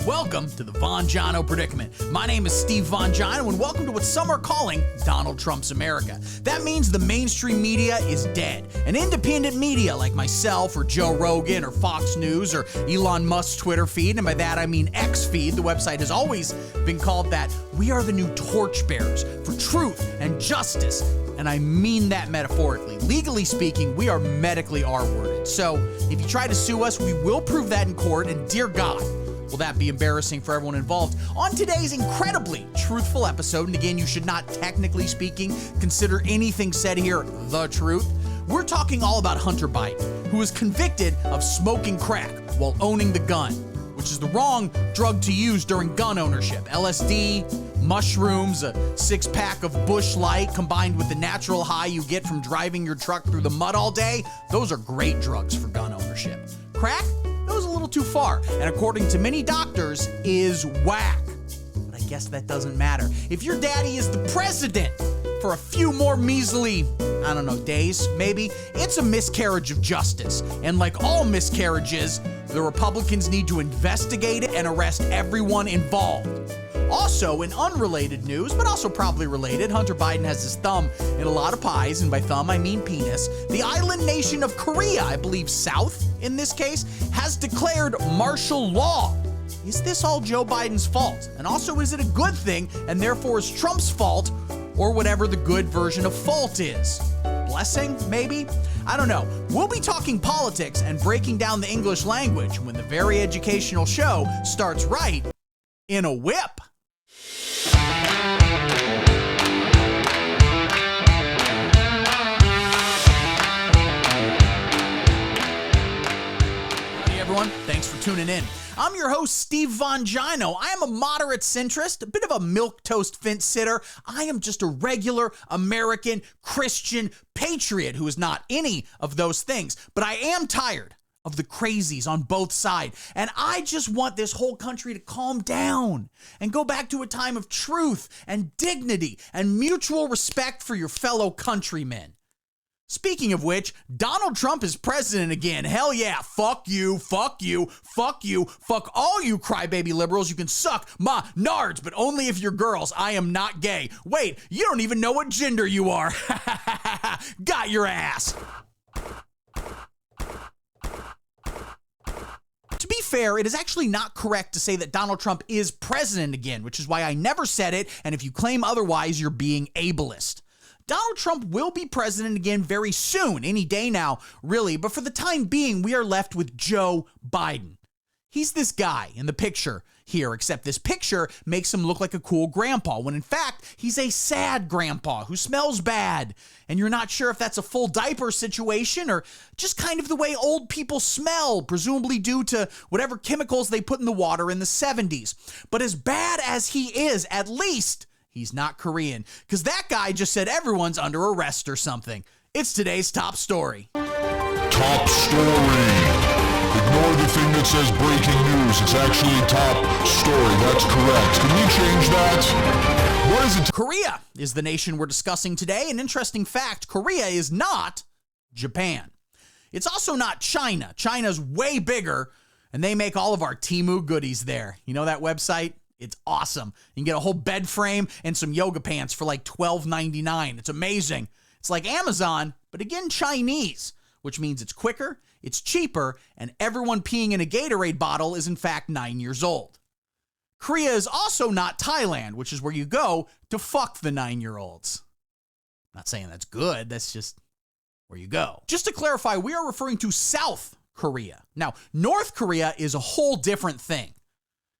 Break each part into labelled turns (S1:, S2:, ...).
S1: Welcome to the Von Jono Predicament. My name is Steve Von Jono, and welcome to what some are calling Donald Trump's America. That means the mainstream media is dead. And independent media like myself or Joe Rogan or Fox News or Elon Musk's Twitter feed, and by that I mean X feed, the website has always been called that. We are the new torchbearers for truth and justice. And I mean that metaphorically. Legally speaking, we are medically R-worded. So if you try to sue us, we will prove that in court, and dear God, will that be embarrassing for everyone involved. On today's incredibly truthful episode, and again, you should not, technically speaking, consider anything said here the truth, we're talking all about Hunter Biden, who was convicted of smoking crack while owning the gun, which is the wrong drug to use during gun ownership. LSD, mushrooms, a six-pack of Busch Light combined with the natural high you get from driving your truck through the mud all day, those are great drugs for gun ownership. Crack goes a little too far, and according to many doctors, is whack. But I guess that doesn't matter. If your daddy is the president for a few more measly, days, maybe, it's a miscarriage of justice. And like all miscarriages, the Republicans need to investigate it and arrest everyone involved. Also, in unrelated news, but also probably related, Hunter Biden has his thumb in a lot of pies, and by thumb I mean penis. The island nation of Korea, I believe South in this case, has declared martial law. Is this all Joe Biden's fault? And also, is it a good thing, and therefore is Trump's fault, or whatever the good version of fault is? Blessing, maybe? I don't know. We'll be talking politics and breaking down the English language when the very educational show starts right in a whip. Hey everyone, thanks for tuning in. I'm your host, Steve Von Jono. I am a moderate centrist, a bit of a milquetoast fence sitter. I am just a regular American Christian patriot who is not any of those things. But I am tired of the crazies on both sides. And I just want this whole country to calm down and go back to a time of truth and dignity and mutual respect for your fellow countrymen. Speaking of which, Donald Trump is president again. Hell yeah. Fuck you, fuck you, fuck you, fuck all you crybaby liberals. You can suck my nards, but only if you're girls. I am not gay. Wait, you don't even know what gender you are. Got your ass. To be fair, it is actually not correct to say that Donald Trump is president again, which is why I never said it, and if you claim otherwise, you're being ableist. Donald Trump will be president again very soon, any day now, really, but for the time being, we are left with Joe Biden. He's this guy in the picture here, except this picture makes him look like a cool grandpa, when in fact, he's a sad grandpa who smells bad. And you're not sure if that's a full diaper situation or just kind of the way old people smell, presumably due to whatever chemicals they put in the water in the 70s. But as bad as he is, at least he's not Korean, because that guy just said everyone's under arrest or something. It's today's top story.
S2: Top story. Ignore the thing that says breaking news. It's actually top story. That's correct. Can we change that? What is it?
S1: Korea is the nation we're discussing today. An interesting fact, Korea is not Japan. It's also not China. China's way bigger, and they make all of our Temu goodies there. You know that website? It's awesome. You can get a whole bed frame and some yoga pants for like $12.99. It's amazing. It's like Amazon, but again, Chinese, which means it's quicker, it's cheaper, and everyone peeing in a Gatorade bottle is in fact 9 years old. Korea is also not Thailand, which is where you go to fuck the 9-year-olds. Not saying that's good, that's just where you go. Just to clarify, we are referring to South Korea. Now, North Korea is a whole different thing.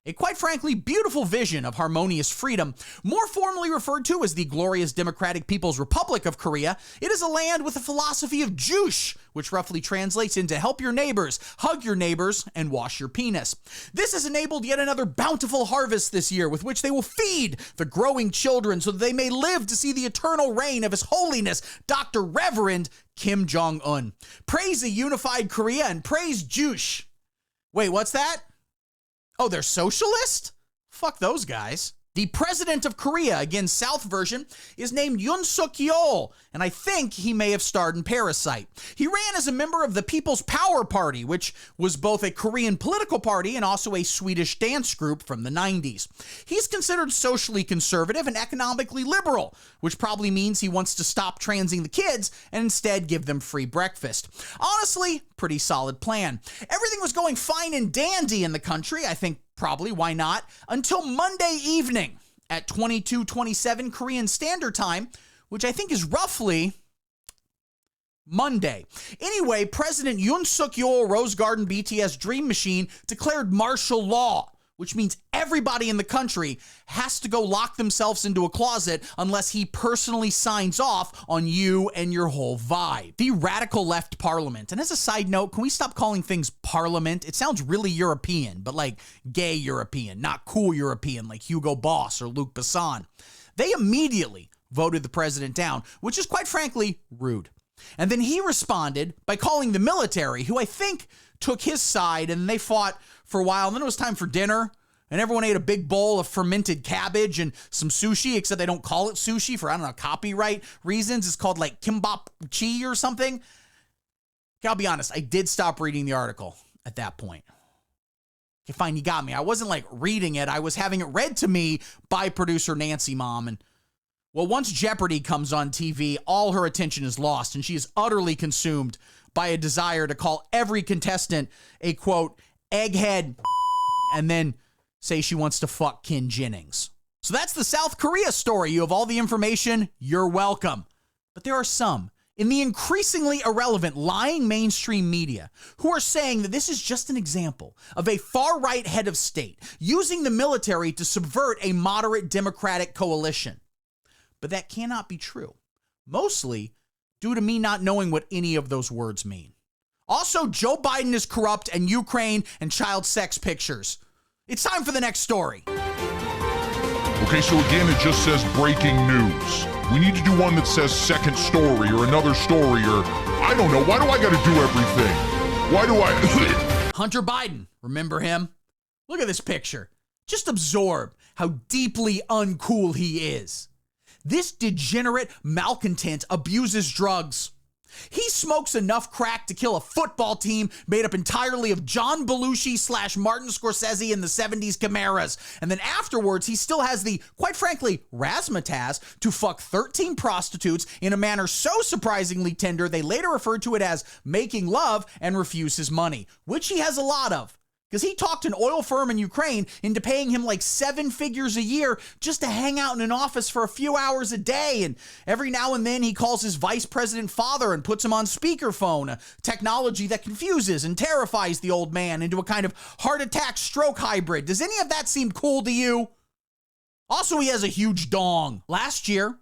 S1: A quite frankly beautiful vision of harmonious freedom, more formally referred to as the glorious Democratic People's Republic of Korea. It is a land with a philosophy of juche, which roughly translates into help your neighbors, hug your neighbors, and wash your penis. This has enabled yet another bountiful harvest this year with which they will feed the growing children so that they may live to see the eternal reign of His Holiness, Dr. Reverend Kim Jong-un. Praise a unified Korea and praise juche. Wait, what's that? Oh, they're socialist? Fuck those guys. The president of Korea, again, South version, is named Yoon Suk-yeol, and I think he may have starred in Parasite. He ran as a member of the People's Power Party, which was both a Korean political party and also a Swedish dance group from the 90s. He's considered socially conservative and economically liberal, which probably means he wants to stop transing the kids and instead give them free breakfast. Honestly, pretty solid plan. Everything was going fine and dandy in the country, I think. Probably, why not? Until Monday evening at 22:27 Korean Standard Time, which I think is roughly Monday. Anyway, President Yoon Suk-yeol, Rose Garden BTS Dream Machine, declared martial law, which means everybody in the country has to go lock themselves into a closet unless he personally signs off on you and your whole vibe. The radical left parliament. And as a side note, can we stop calling things parliament? It sounds really European, but like gay European, not cool European like Hugo Boss or Luc Besson. They immediately voted the president down, which is quite frankly rude. And then he responded by calling the military, who I think took his side, and they fought for a while. And then it was time for dinner, and everyone ate a big bowl of fermented cabbage and some sushi, except they don't call it sushi for, I don't know, copyright reasons. It's called like kimbap chi or something. Okay, I'll be honest, I did stop reading the article at that point. Okay, fine, you got me. I wasn't like reading it. I was having it read to me by producer Nancy Mom. And well, once Jeopardy comes on TV, all her attention is lost, and she is utterly consumed by a desire to call every contestant a, quote, egghead, and then say she wants to fuck Ken Jennings. So that's the South Korea story. You have all the information. You're welcome. But there are some in the increasingly irrelevant lying mainstream media who are saying that this is just an example of a far-right head of state using the military to subvert a moderate Democratic coalition. But that cannot be true, mostly due to me not knowing what any of those words mean. Also, Joe Biden is corrupt, and Ukraine and child sex pictures. It's time for the next story.
S2: Okay, so again, it just says breaking news. We need to do one that says second story or another story or, I don't know, why do I gotta do everything? Why do I...
S1: Hunter Biden, remember him? Look at this picture. Just absorb how deeply uncool he is. This degenerate malcontent abuses drugs. He smokes enough crack to kill a football team made up entirely of John Belushi / Martin Scorsese in the 70s Camaras. And then afterwards, he still has the, quite frankly, razzmatazz to fuck 13 prostitutes in a manner so surprisingly tender they later referred to it as making love and refuse his money, which he has a lot of. Because he talked an oil firm in Ukraine into paying him like 7 figures a year just to hang out in an office for a few hours a day. And every now and then he calls his vice president father and puts him on speakerphone, a technology that confuses and terrifies the old man into a kind of heart attack stroke hybrid. Does any of that seem cool to you? Also, he has a huge dong. Last year,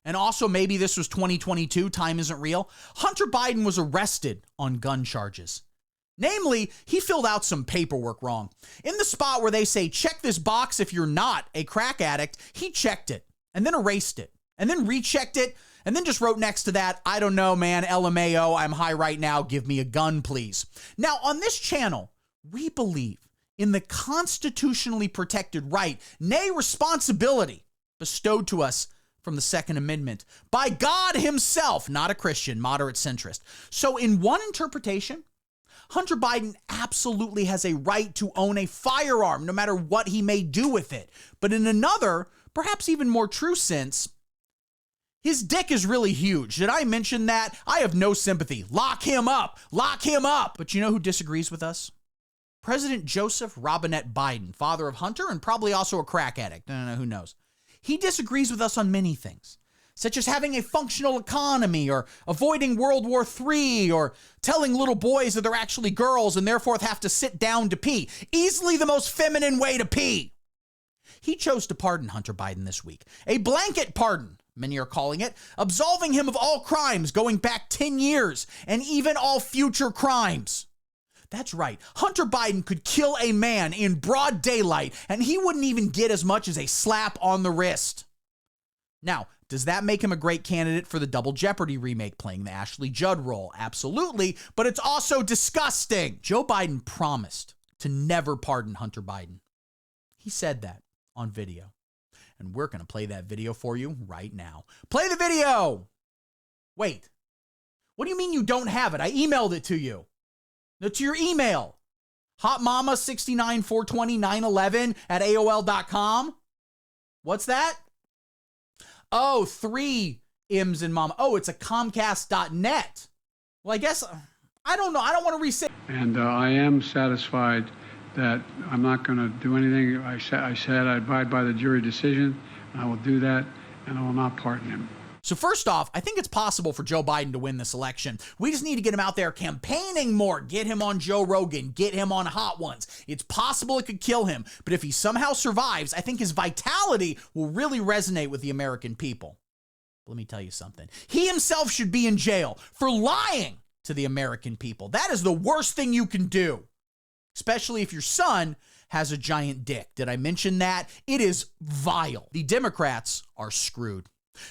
S1: and also maybe this was 2022, time isn't real, Hunter Biden was arrested on gun charges. Namely, he filled out some paperwork wrong. In the spot where they say, check this box if you're not a crack addict, he checked it and then erased it and then rechecked it and then just wrote next to that, I don't know, man, LMAO, I'm high right now, give me a gun, please. Now, on this channel, we believe in the constitutionally protected right, nay, responsibility bestowed to us from the Second Amendment by God himself, not a Christian, moderate centrist. So in one interpretation, Hunter Biden absolutely has a right to own a firearm, no matter what he may do with it. But in another, perhaps even more true sense, his dick is really huge. Did I mention that? I have no sympathy. Lock him up. Lock him up. But you know who disagrees with us? President Joseph Robinette Biden, father of Hunter and probably also a crack addict. I don't know, who knows? He disagrees with us on many things, such as having a functional economy or avoiding World War III or telling little boys that they're actually girls and therefore have to sit down to pee. Easily the most feminine way to pee. He chose to pardon Hunter Biden this week. A blanket pardon, many are calling it, absolving him of all crimes going back 10 years and even all future crimes. That's right. Hunter Biden could kill a man in broad daylight and he wouldn't even get as much as a slap on the wrist. Now, does that make him a great candidate for the Double Jeopardy remake playing the Ashley Judd role? Absolutely, but it's also disgusting. Joe Biden promised to never pardon Hunter Biden. He said that on video. And we're going to play that video for you right now. Play the video! Wait. What do you mean you don't have it? I emailed it to you. To your email. hotmama69420911 What's that? Oh, 3 M's in mama. Oh, it's a Comcast.net. Well, I guess, I don't know. I don't want to reset.
S3: And I am satisfied that I'm not going to do anything. I said I abide by the jury decision. And I will do that, and I will not pardon him.
S1: So first off, I think it's possible for Joe Biden to win this election. We just need to get him out there campaigning more. Get him on Joe Rogan. Get him on Hot Ones. It's possible it could kill him. But if he somehow survives, I think his vitality will really resonate with the American people. Let me tell you something. He himself should be in jail for lying to the American people. That is the worst thing you can do, especially if your son has a giant dick. Did I mention that? It is vile. The Democrats are screwed.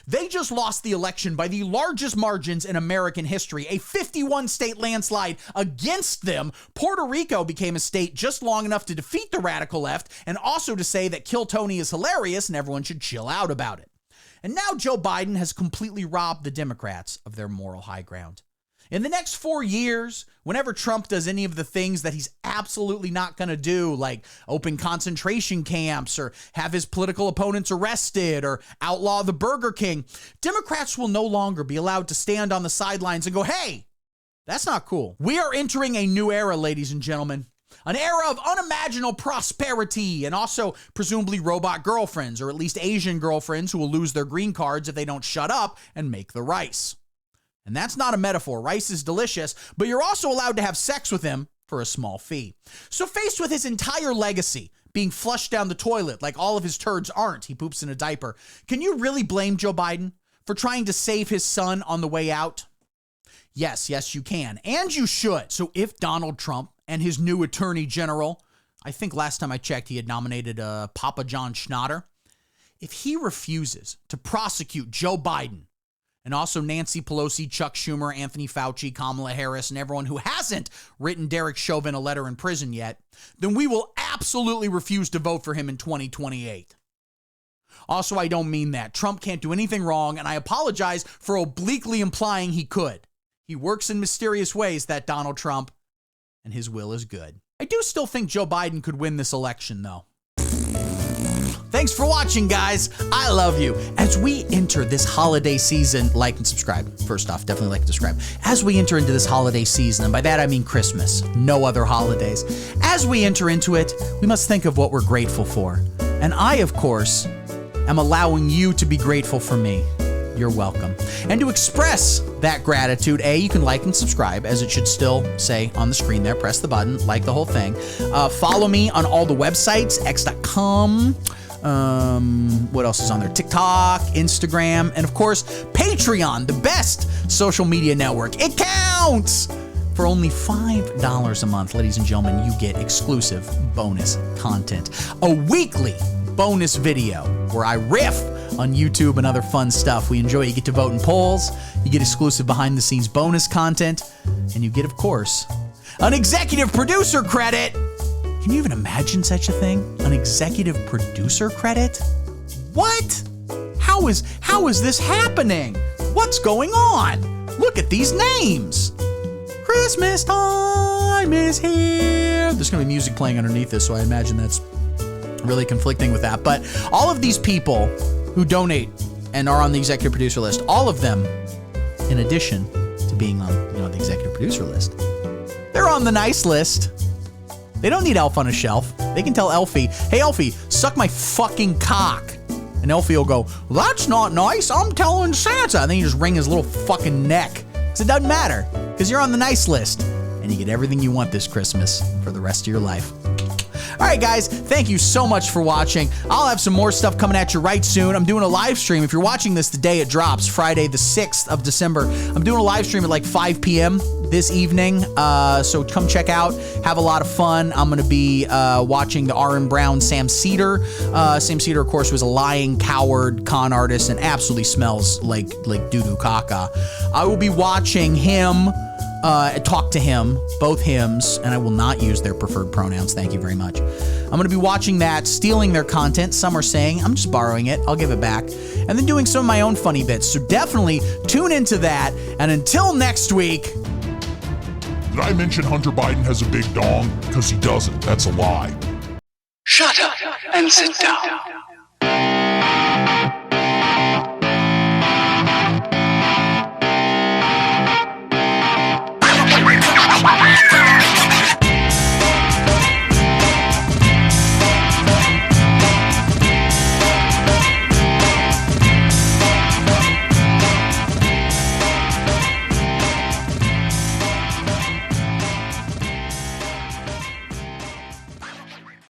S1: They just lost the election by the largest margins in American history, a 51-state landslide against them. Puerto Rico became a state just long enough to defeat the radical left and also to say that Kill Tony is hilarious and everyone should chill out about it. And now Joe Biden has completely robbed the Democrats of their moral high ground. In the next 4 years, whenever Trump does any of the things that he's absolutely not going to do, like open concentration camps or have his political opponents arrested or outlaw the Burger King, Democrats will no longer be allowed to stand on the sidelines and go, hey, that's not cool. We are entering a new era, ladies and gentlemen. An era of unimaginable prosperity and also presumably robot girlfriends, or at least Asian girlfriends who will lose their green cards if they don't shut up and make the rice. And that's not a metaphor. Rice is delicious, but you're also allowed to have sex with him for a small fee. So faced with his entire legacy being flushed down the toilet like all of his turds aren't, he poops in a diaper, can you really blame Joe Biden for trying to save his son on the way out? Yes, you can. And you should. So if Donald Trump and his new attorney general, I think last time I checked he had nominated Papa John Schnatter, if he refuses to prosecute Joe Biden and also Nancy Pelosi, Chuck Schumer, Anthony Fauci, Kamala Harris, and everyone who hasn't written Derek Chauvin a letter in prison yet, then we will absolutely refuse to vote for him in 2028. Also, I don't mean that. Trump can't do anything wrong, and I apologize for obliquely implying he could. He works in mysterious ways, that Donald Trump, and his will is good. I do still think Joe Biden could win this election, though. Thanks for watching, guys. I love you. As we enter this holiday season, like and subscribe. First off, definitely like and subscribe. As we enter into this holiday season, and by that I mean Christmas, no other holidays. As we enter into it, we must think of what we're grateful for. And I, of course, am allowing you to be grateful for me. You're welcome. And to express that gratitude, you can like and subscribe, as it should still say on the screen there. Press the button, like the whole thing. Follow me on all the websites, x.com. What else is on there? TikTok, Instagram, and of course, Patreon, the best social media network. It counts! For only $5 a month, ladies and gentlemen, you get exclusive bonus content. A weekly bonus video where I riff on YouTube and other fun stuff we enjoy. You get to vote in polls, you get exclusive behind-the-scenes bonus content, and you get, of course, an executive producer credit. Can you even imagine such a thing? An executive producer credit? What? How is this happening? What's going on? Look at these names. Christmas time is here. There's going to be music playing underneath this, so I imagine that's really conflicting with that. But all of these people who donate and are on the executive producer list, all of them, in addition to being on the executive producer list, they're on the nice list. They don't need Elf on a Shelf. They can tell Elfie, hey, Elfie, suck my fucking cock. And Elfie will go, well, that's not nice. I'm telling Santa. And then you just wring his little fucking neck. Because it doesn't matter. Because you're on the nice list. And you get everything you want this Christmas for the rest of your life. All right, guys, thank you so much for watching. I'll have some more stuff coming at you right soon. I'm doing a live stream. If you're watching this the day it drops, Friday the 6th of December, I'm doing a live stream at like 5 p.m. this evening. So come check out. Have a lot of fun. I'm going to be watching the R.M. Brown Sam Cedar. Sam Cedar, of course, was a lying, coward, con artist and absolutely smells like doo-doo caca. I will be watching him talk to him, both hymns, and I will not use their preferred pronouns. Thank you very much. I'm going to be watching that, stealing their content. Some are saying, I'm just borrowing it, I'll give it back, and then doing some of my own funny bits. So definitely tune into that, and until next week.
S2: Did I mention Hunter Biden has a big dong? Because he doesn't. That's a lie.
S4: Shut up and sit down.